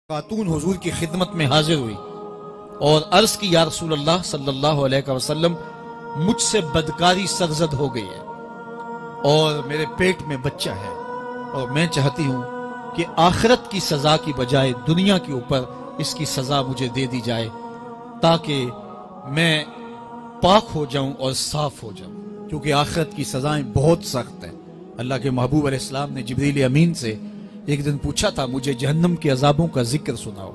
خاتون حضور کی خدمت میں حاضر ہوئی اور عرض کی یا رسول اللہ صلی اللہ علیہ وسلم مجھ سے بدکاری سرزد ہو گئی ہے اور میرے پیٹ میں بچہ ہے اور میں چاہتی ہوں کہ آخرت کی سزا کی بجائے دنیا کے اوپر اس کی سزا مجھے دے دی جائے تاکہ میں پاک ہو جاؤں اور صاف ہو جاؤں، کیونکہ آخرت کی سزائیں بہت سخت ہیں۔ اللہ کے محبوب علیہ السلام نے جبریل امین سے ایک دن پوچھا تھا مجھے جہنم کے عذابوں کا ذکر سناؤ،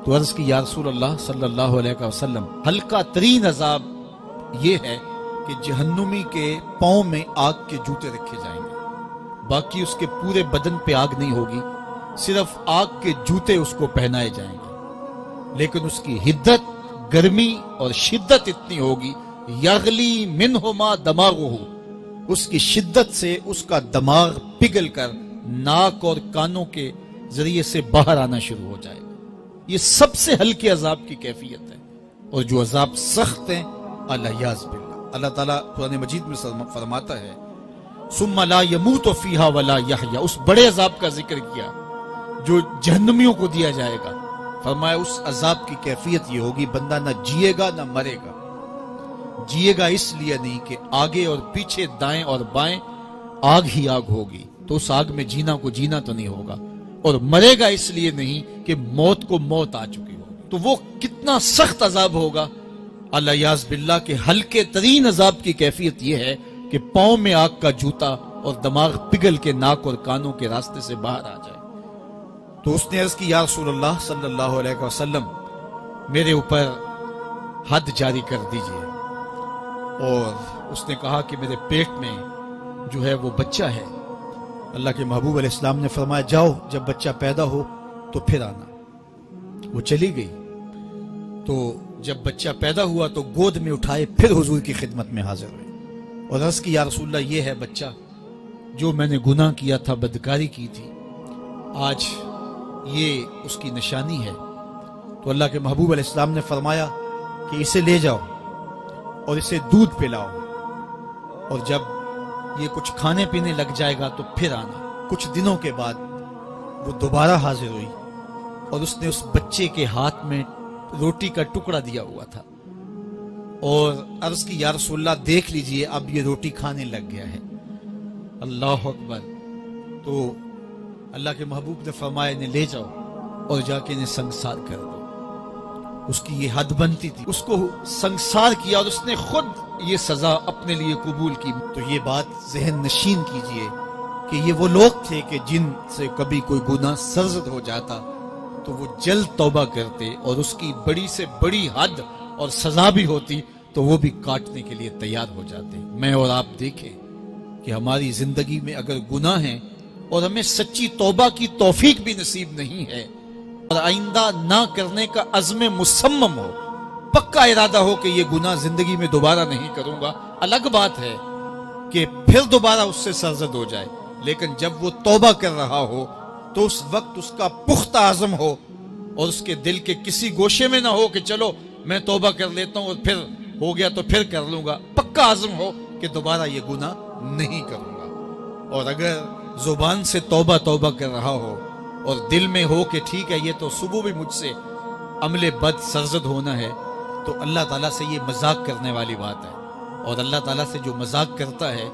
تو عرض کی یا رسول اللہ صلی اللہ علیہ وسلم ہلکا ترین عذاب یہ ہے کہ جہنمی کے پاؤں میں آگ کے جوتے رکھے جائیں گے، باقی اس کے پورے بدن پہ آگ نہیں ہوگی، صرف آگ کے جوتے اس کو پہنائے جائیں گے، لیکن اس کی حدت، گرمی اور شدت اتنی ہوگی یغلی منہما دماغہ، اس کی شدت سے اس کا دماغ پگھل کر ناک اور کانوں کے ذریعے سے باہر آنا شروع ہو جائے گا۔ یہ سب سے ہلکے عذاب کی کیفیت ہے، اور جو عذاب سخت ہیں الیاذ باللہ، اللہ تعالیٰ قرآن مجید میں فرماتا ہے ثم لا يموت فیہا ولا یحیا، اس بڑے عذاب کا ذکر کیا جو جہنمیوں کو دیا جائے گا، فرمایا اس عذاب کی کیفیت یہ ہوگی بندہ نہ جیے گا نہ مرے گا۔ جیے گا اس لیے نہیں کہ آگے اور پیچھے دائیں اور بائیں آگ ہی آگ ہوگی، تو اس آگ میں جینا کو جینا تو نہیں ہوگا، اور مرے گا اس لیے نہیں کہ موت کو موت آ چکی ہوگی۔ تو وہ کتنا سخت عذاب ہوگا الیاذ باللہ کہ ہلکے ترین عذاب کی کیفیت یہ ہے کہ پاؤں میں آگ کا جوتا اور دماغ پگھل کے ناک اور کانوں کے راستے سے باہر آ جائے۔ تو اس نے عرض کی یا رسول اللہ صلی اللہ علیہ وسلم میرے اوپر حد جاری کر دیجئے، اور اس نے کہا کہ میرے پیٹ میں جو ہے وہ بچہ ہے۔ اللہ کے محبوب علیہ السلام نے فرمایا جاؤ جب بچہ پیدا ہو تو پھر آنا۔ وہ چلی گئی، تو جب بچہ پیدا ہوا تو گود میں اٹھائے پھر حضور کی خدمت میں حاضر ہوئے اور عرض کی یا رسول اللہ یہ ہے بچہ جو میں نے گناہ کیا تھا، بدکاری کی تھی، آج یہ اس کی نشانی ہے۔ تو اللہ کے محبوب علیہ السلام نے فرمایا کہ اسے لے جاؤ اور اسے دودھ پلاؤ، اور جب یہ کچھ کھانے پینے لگ جائے گا تو پھر آنا۔ کچھ دنوں کے بعد وہ دوبارہ حاضر ہوئی اور اس نے اس بچے کے ہاتھ میں روٹی کا ٹکڑا دیا ہوا تھا، اور عرض کی یا رسول اللہ دیکھ لیجئے اب یہ روٹی کھانے لگ گیا ہے۔ اللہ اکبر۔ تو اللہ کے محبوب نے فرمایا انہیں لے جاؤ اور جا کے انہیں سنگسار کر دو۔ اس کی یہ حد بنتی تھی، اس کو سنگسار کیا اور اس نے خود یہ سزا اپنے لیے قبول کی۔ تو یہ بات ذہن نشین کیجئے کہ یہ وہ لوگ تھے کہ جن سے کبھی کوئی گناہ سرزد ہو جاتا تو وہ جلد توبہ کرتے، اور اس کی بڑی سے بڑی حد اور سزا بھی ہوتی تو وہ بھی کاٹنے کے لیے تیار ہو جاتے۔ میں اور آپ دیکھیں کہ ہماری زندگی میں اگر گناہ ہیں اور ہمیں سچی توبہ کی توفیق بھی نصیب نہیں ہے اور آئندہ نہ کرنے کا عزم مصمم ہو، پکا ارادہ ہو کہ یہ گناہ زندگی میں دوبارہ نہیں کروں گا، الگ بات ہے کہ پھر دوبارہ اس سے سرزد ہو جائے، لیکن جب وہ توبہ کر رہا ہو تو اس وقت اس کا پختہ عزم ہو اور اس کے دل کے کسی گوشے میں نہ ہو کہ چلو میں توبہ کر لیتا ہوں اور پھر ہو گیا تو پھر کر لوں گا، پکا عزم ہو کہ دوبارہ یہ گناہ نہیں کروں گا۔ اور اگر زبان سے توبہ توبہ کر رہا ہو اور دل میں ہو کہ ٹھیک ہے یہ تو صبح بھی مجھ سے عمل بد سرزد ہونا ہے، تو اللہ تعالیٰ سے یہ مذاق کرنے والی بات ہے، اور اللہ تعالیٰ سے جو مذاق کرتا ہے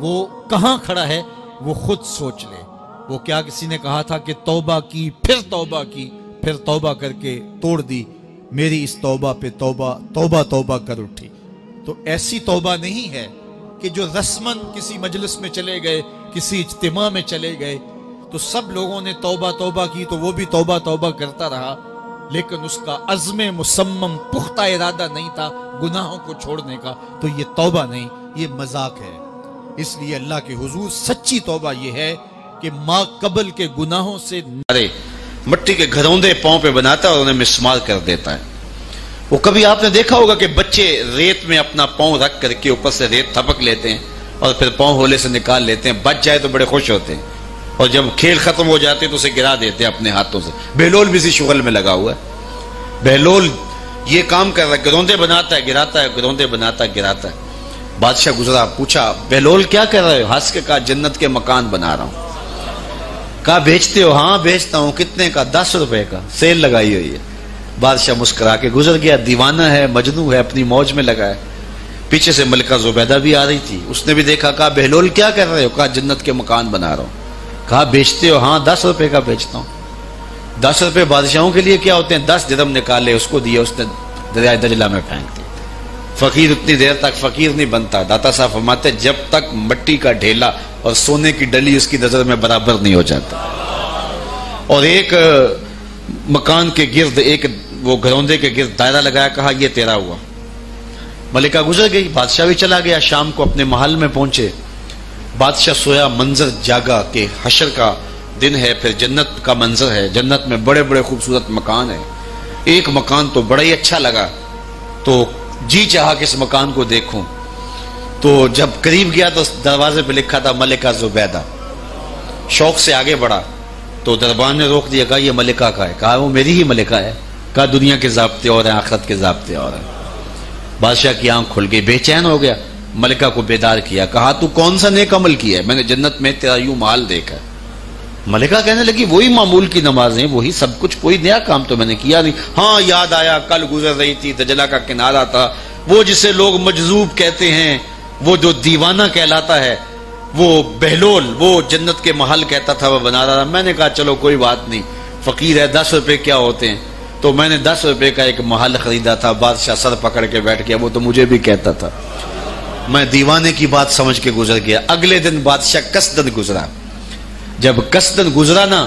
وہ کہاں کھڑا ہے وہ خود سوچ لے۔ وہ کیا کسی نے کہا تھا کہ توبہ کی پھر توبہ کی پھر توبہ کر کے توڑ دی، میری اس توبہ پہ توبہ توبہ توبہ کر اٹھی۔ تو ایسی توبہ نہیں ہے کہ جو رسماً کسی مجلس میں چلے گئے، کسی اجتماع میں چلے گئے تو سب لوگوں نے توبہ توبہ کی تو وہ بھی توبہ توبہ کرتا رہا، لیکن اس کا عزم مصمم پختہ ارادہ نہیں تھا گناہوں کو چھوڑنے کا، تو یہ توبہ نہیں، یہ مذاق ہے۔ اس لیے اللہ کے حضور سچی توبہ یہ ہے کہ ماں قبل کے گناہوں سے مٹی کے گھروندے پاؤں پہ بناتا ہے اور انہیں مسمار کر دیتا ہے۔ وہ کبھی آپ نے دیکھا ہوگا کہ بچے ریت میں اپنا پاؤں رکھ کر کے اوپر سے ریت تھپک لیتے ہیں اور پھر پاؤں ہولے سے نکال لیتے ہیں، بچ جائے تو بڑے خوش ہوتے ہیں، اور جب کھیل ختم ہو جاتے ہیں تو اسے گرا دیتے ہیں اپنے ہاتھوں سے۔ بہلول بھی اسی شغل میں لگا ہوا ہے، بہلول یہ کام کر رہا ہے، گروندے بناتا ہے گراتا ہے، گروندے بناتا ہے گراتا ہے۔ بادشاہ گزرا، پوچھا بہلول کیا کر رہے ہو؟ ہنس کے کہا جنت کے مکان بنا رہا ہوں۔ کہا بیچتے ہو؟ ہاں بیچتا ہوں. کتنے کا؟ 10 روپے کا، سیل لگائی ہوئی ہے. بادشاہ مسکرا کے گزر گیا. دیوانہ ہے، مجنوں ہے، اپنی موج میں لگا ہے. پیچھے سے ملکہ زبیدہ بھی آ رہی تھی. اس نے بھی دیکھا. کہا بہلول کیا کر رہے ہو؟ کہا جنت کے مکان بنا رہا ہوں. کہا بیچتے ہو؟ ہاں 10 روپے کا بیچتا ہوں. 10 روپے بادشاہوں کے لیے کیا ہوتے ہیں؟ 10 درہم نکالے، اس کو دیے، اس نے دریائے دجلہ میں پھینک دیا. فقیر اتنی دیر تک فقیر نہیں بنتا. داتا صاحب فرماتے جب تک مٹی کا ڈھیلا اور سونے کی ڈلی اس کی نظر میں برابر نہیں ہو جاتا. اور ایک مکان کے گرد، ایک وہ گھروندے کے گرد دائرہ لگایا. کہا یہ تیرا ہوا. ملکہ گزر گئی. بادشاہ بھی چلا گیا. شام کو اپنے محل میں پہنچے. بادشاہ سویا، منظر جاگا کہ حشر کا دن ہے، پھر جنت کا منظر ہے. جنت میں بڑے بڑے خوبصورت مکان ہیں. ایک مکان تو بڑا ہی اچھا لگا، تو جی چاہا کہ اس مکان کو دیکھوں. تو جب قریب گیا تو دروازے پہ لکھا تھا ملکہ زبیدہ. شوق سے آگے بڑھا تو دربان نے روک دیا. کہا یہ ملکہ کا ہے. کہا وہ میری ہی ملکہ ہے. کہا دنیا کے ضابطے اور ہیں، آخرت کے ضابطے اور ہیں. بادشاہ کی آنکھ کھل گئی، بے چین ہو گیا. ملکہ کو بیدار کیا. کہا تو کون سا نیک عمل کیا ہے؟ میں نے جنت میں تیرا یوں مال دیکھا. ملکہ کہنے لگی وہی معمول کی نمازیں، وہی سب کچھ، کوئی نیا کام تو میں نے کیا نہیں. ہاں یاد آیا، کل گزر رہی تھی، دجلہ کا کنارہ تھا، وہ جسے لوگ مجذوب کہتے ہیں، وہ جو دیوانہ کہلاتا ہے، وہ بہلول، وہ جنت کے محل کہتا تھا، وہ بنا رہا تھا. میں نے کہا چلو کوئی بات نہیں، فقیر ہے، 10 روپے کیا ہوتے ہیں. تو میں نے 10 روپے کا ایک محل خریدا تھا. بادشاہ سر پکڑ کے بیٹھ گیا. وہ تو مجھے بھی کہتا تھا. میں دیوانے کی بات سمجھ کے گزر گیا. اگلے دن بادشاہ قصدن گزرا. جب قصدن گزرا نا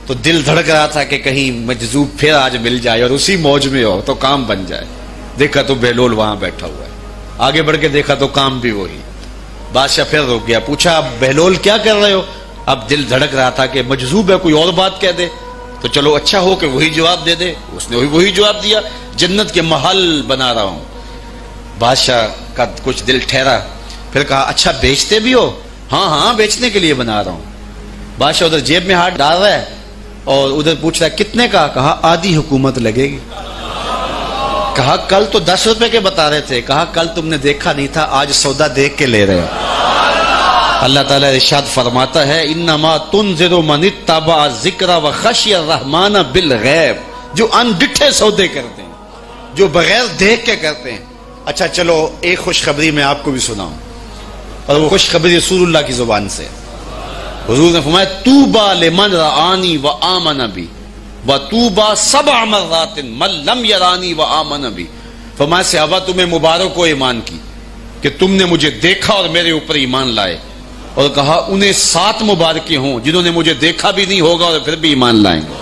تو دل دھڑک رہا تھا کہ کہیں مجذوب پھر آج مل جائے اور اسی موج میں ہو تو کام بن جائے. دیکھا تو بہلول وہاں بیٹھا ہوا ہے. آگے بڑھ کے دیکھا تو کام بھی وہی. بادشاہ پھر رک گیا. پوچھا اب بہلول کیا کر رہے ہو؟ اب دل دھڑک رہا تھا کہ مجذوب ہے، کوئی اور بات کہہ دے تو چلو اچھا ہو کہ وہی جواب دے دے. اس نے وہی جواب دیا، جنت کے محل بنا رہا ہوں. بادشاہ کا کچھ دل ٹھہرا. پھر کہا اچھا بیچتے بھی ہو؟ ہاں ہاں بیچنے کے لیے بنا رہا ہوں. بادشاہ ادھر جیب میں ہاتھ ڈال رہا ہے اور ادھر پوچھ رہا ہے کتنے کا؟ کہا آدھی حکومت لگے گی. کہا کل تو 10 روپے کے بتا رہے تھے. کہا کل تم نے دیکھا نہیں تھا، آج سودا دیکھ کے لے رہے ہو. اللہ تعالیٰ ارشاد فرماتا ہے انما تنذر من اتبع ذکر وخشی الرحمن بالغیب. جو ان ڈٹھے سودے کرتے ہیں، جو بغیر دیکھ کے کرتے ہیں. اچھا چلو ایک خوشخبری میں آپ کو بھی سناؤں، اور وہ خوشخبری رسول اللہ کی زبان سے. حضور نے فرمایا توبا لمن رآنی وآمن بی وتوبا 7 مرات من لم یرانی وآمن بی. فرمایا صحابہ تمہیں مبارک ہو ایمان کی کہ تم نے مجھے دیکھا اور میرے اوپر ایمان لائے. اور کہا انہیں 7 مبارکیں ہوں جنہوں نے مجھے دیکھا بھی نہیں ہوگا اور پھر بھی ایمان لائیں گے.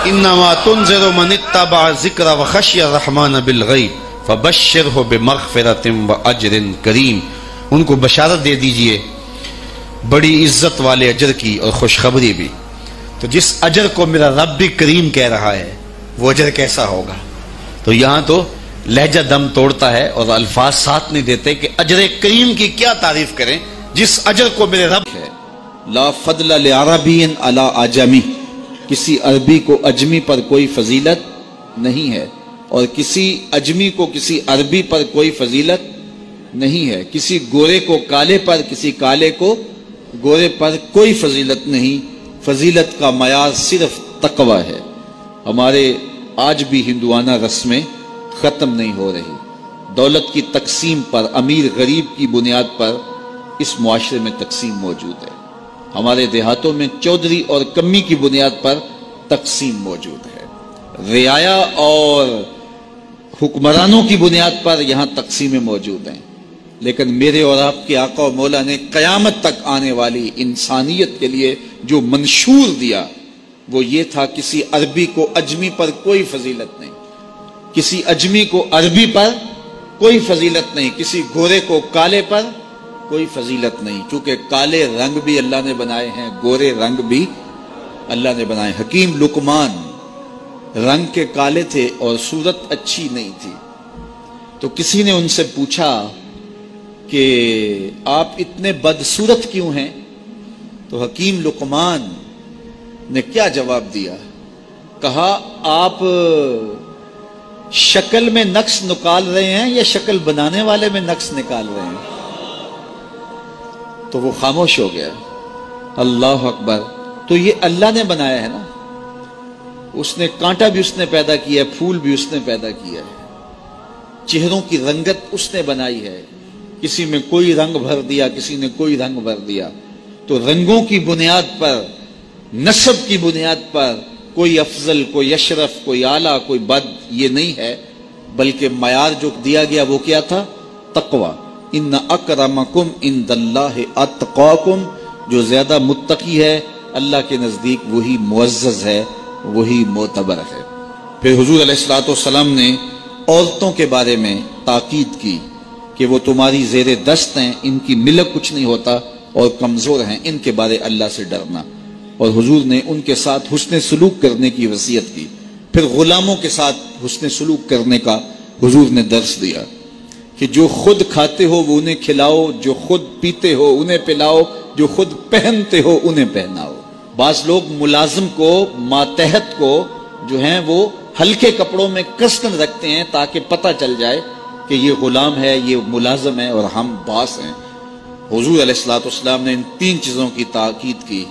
انما تنذر من اتبع ذکر وخشی الرحمن بالغیب فبشرہ بمغفرۃ واجر کریم. ان کو بشارت دے دیجئے بڑی عزت والے اجر کی اور خوشخبری بھی. تو جس اجر کو میرا رب بھی کریم کہہ رہا ہے وہ اجر کیسا ہوگا. تو یہاں تو لہجہ دم توڑتا ہے اور الفاظ ساتھ نہیں دیتے کہ اجر کریم کی کیا تعریف کریں جس اجر کو میرے رب ہے. لا فضل لعربی علی اعجمی. کسی عربی کو اجمی پر کوئی فضیلت نہیں ہے اور کسی اجمی کو کسی عربی پر کوئی فضیلت نہیں ہے. کسی گورے کو کالے پر، کسی کالے کو گورے پر کوئی فضیلت نہیں. فضیلت کا معیار صرف تقوی ہے. ہمارے آج بھی ہندوانہ رسمیں ختم نہیں ہو رہی. دولت کی تقسیم پر، امیر غریب کی بنیاد پر اس معاشرے میں تقسیم موجود ہے. ہمارے دیہاتوں میں چودھری اور کمی کی بنیاد پر تقسیم موجود ہے. رعایا اور حکمرانوں کی بنیاد پر یہاں تقسیمیں موجود ہیں. لیکن میرے اور آپ کے آقا و مولا نے قیامت تک آنے والی انسانیت کے لیے جو منشور دیا وہ یہ تھا کسی عربی کو اجمی پر کوئی فضیلت نہیں، کسی اجمی کو عربی پر کوئی فضیلت نہیں، کسی گورے کو کالے پر کوئی فضیلت نہیں. کیونکہ کالے رنگ بھی اللہ نے بنائے ہیں، گورے رنگ بھی اللہ نے بنائے. حکیم لقمان رنگ کے کالے تھے اور صورت اچھی نہیں تھی. تو کسی نے ان سے پوچھا کہ آپ اتنے بدصورت کیوں ہیں؟ تو حکیم لقمان نے کیا جواب دیا؟ کہا آپ شکل میں نقص نکال رہے ہیں یا شکل بنانے والے میں نقص نکال رہے ہیں؟ تو وہ خاموش ہو گیا. اللہ اکبر. تو یہ اللہ نے بنایا ہے نا، اس نے کانٹا بھی اس نے پیدا کیا ہے، پھول بھی اس نے پیدا کیا ہے، چہروں کی رنگت اس نے بنائی ہے، کسی میں کوئی رنگ بھر دیا، کسی نے کوئی رنگ بھر دیا. تو رنگوں کی بنیاد پر، نسب کی بنیاد پر کوئی افضل، کوئی اشرف، کوئی اعلیٰ، کوئی بد، یہ نہیں ہے، بلکہ معیار جو دیا گیا وہ کیا تھا؟ تقوی. ان اکرمکم عند اللہ اتقاکم، جو زیادہ متقی ہے اللہ کے نزدیک وہی معزز ہے، وہی معتبر ہے. پھر حضور علیہ الصلوۃ والسلام نے عورتوں کے بارے میں تاکید کی کہ وہ تمہاری زیر دست ہیں، ان کی ملک کچھ نہیں ہوتا اور کمزور ہیں، ان کے بارے اللہ سے ڈرنا. اور حضور نے ان کے ساتھ حسن سلوک کرنے کی وصیت کی. پھر غلاموں کے ساتھ حسن سلوک کرنے کا حضور نے درس دیا کہ جو خود کھاتے ہو وہ انہیں کھلاؤ، جو خود پیتے ہو انہیں پلاؤ، جو خود پہنتے ہو انہیں پہناؤ. بعض لوگ ملازم کو، ماتحت کو جو ہیں وہ ہلکے کپڑوں میں کسن رکھتے ہیں تاکہ پتہ چل جائے کہ یہ غلام ہے، یہ ملازم ہے اور ہم باس ہیں. حضور علیہ الصلوۃ والسلام نے ان 3 چیزوں کی تاکید کی.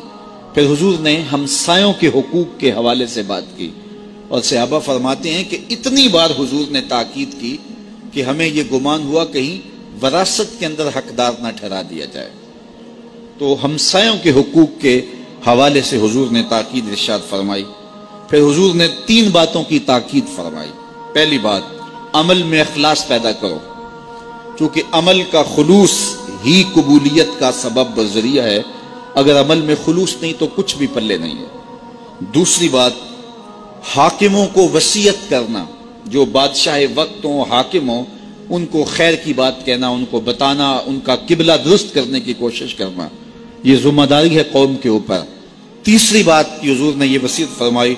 پھر حضور نے ہمسایوں کے حقوق کے حوالے سے بات کی، اور صحابہ فرماتے ہیں کہ اتنی بار حضور نے تاکید کی کہ ہمیں یہ گمان ہوا کہیں وراثت کے اندر حقدار نہ ٹھہرا دیا جائے. تو ہمسایوں کے حقوق کے حوالے سے حضور نے تاکید ارشاد فرمائی. پھر حضور نے 3 باتوں کی تاکید فرمائی. پہلی بات، عمل میں اخلاص پیدا کرو، چونکہ عمل کا خلوص ہی قبولیت کا سبب و ذریعہ ہے. اگر عمل میں خلوص نہیں تو کچھ بھی پلے نہیں ہے. دوسری بات، حاکموں کو وصیت کرنا، جو بادشاہ وقت ہوں، حاکم ہوں، ان کو خیر کی بات کہنا، ان کو بتانا، ان کا قبلہ درست کرنے کی کوشش کرنا، یہ ذمہ داری ہے قوم کے اوپر. تیسری بات کی حضور نے یہ وصیت فرمائی،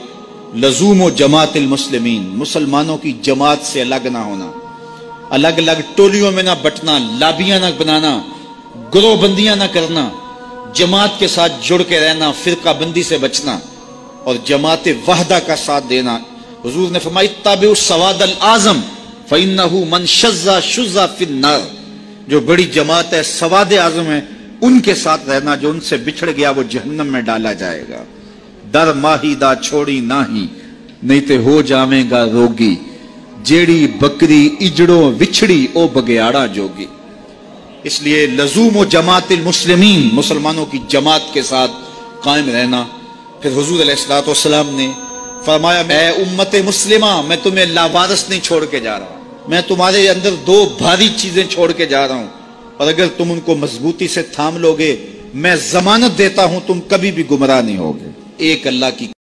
لزوم و جماعت المسلمین، مسلمانوں کی جماعت سے الگ نہ ہونا، الگ الگ ٹولیوں میں نہ بٹنا، لابیاں نہ بنانا، گروہ بندیاں نہ کرنا، جماعت کے ساتھ جڑ کے رہنا، فرقہ بندی سے بچنا اور جماعت وحدہ کا ساتھ دینا. حضور نے فرمایا اتبعوا السواد الاعظم فإنه من شذ شذ فی النار، جو بڑی جماعت ہے، سواد اعظم ہے، ان کے ساتھ رہنا، جو ان سے بچھڑ گیا وہ جہنم میں ڈالا جائے گا. در ماہی دا چھوڑی ناہی، نہیں تے ہو جاویں گا روگی، جیڑی بکری اجڑوں وچھڑی او بگیاڑا جوگی. اس لیے لزوم و جماعت المسلمین، مسلمانوں کی جماعت کے ساتھ قائم رہنا. پھر حضور علیہ الصلوۃ والسلام نے فرمایا اے امت مسلمہ، میں تمہیں لاوارث نہیں چھوڑ کے جا رہا، میں تمہارے اندر 2 بھاری چیزیں چھوڑ کے جا رہا ہوں، اور اگر تم ان کو مضبوطی سے تھام لوگے میں ضمانت دیتا ہوں تم کبھی بھی گمراہ نہیں ہوگے. ایک اللہ کی